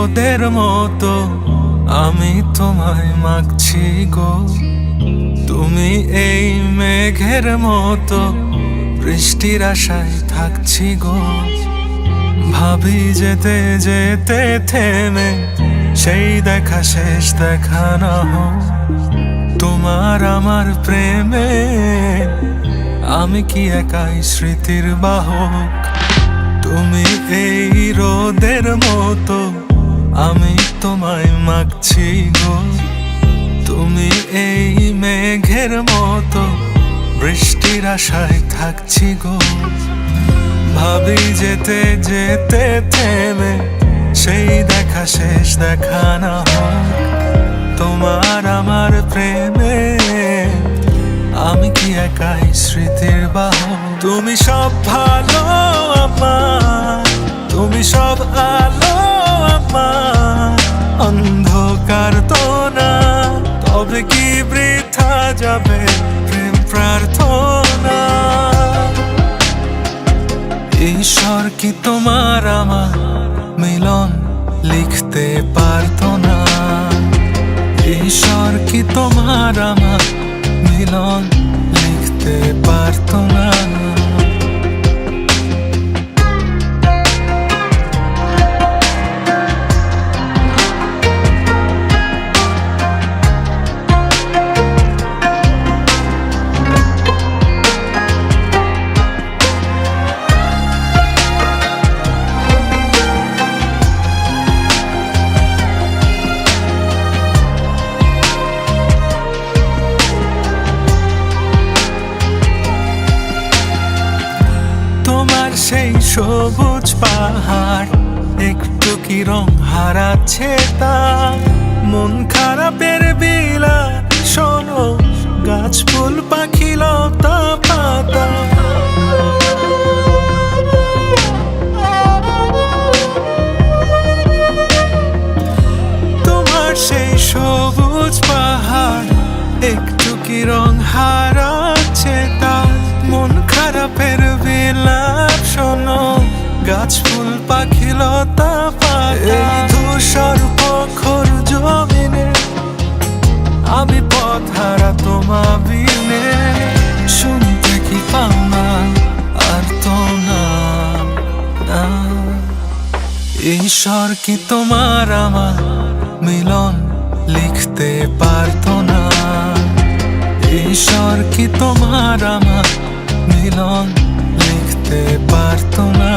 রোদের মতো আমি তোমায় মাগছি গো। তুমি এই মেঘের মতো বৃষ্টির আশায় থাকছি গো। ভাবি যেতে যেতে থেমে সেই দেখা শেষ দেখা না হোক। তোমার আমার প্রেমে আমি কি একাই স্মৃতির বাহক। তুমি এই রোদের মতো আমি তোমায় মাগছি গো। তুমি এই মেঘের মতো বৃষ্টির আশায় থাকছি গো। ভাবি যেতে যেতে থেমে সেই দেখা শেষ দেখা না হোক। তোমার আমার প্রেমে আমি কি একাই স্মৃতির বাহক। তুমি সব ভালো আমার, তুমি সব আলো আমার, অন্ধকার তো না তবে কি বৃথা যাবে প্রেম প্রার্থনা। ঈশ্বর কি তোমার আমার মিলন লিখতে পারতো না। ঈশ্বর কি তোমার আমার মিলন লিখতে পারতো না। সেই সবুজ পাহাড় একটু কি রং হারাচ্ছে তা। মন খারাপের বিলা শোনো গাছ ফুল পাখি লতা পাতা। তোমার সেই সবুজ পাহাড় একটু কি রং হারাচ্ছে তা। মন খারাপের বিলাপ শোনো গাছ ফুল পাখি লতা পাতা। ধূসর প্রখর জমিনে আমি পথ হারা তোমা বিনে। শুনতে কি পাও না আর তো না। ঈশ্বর কি তোমার আমার মিলন লিখতে পারতো না। ঈশ্বর কি তোমার আমার মিলন লিখতে পারতো না।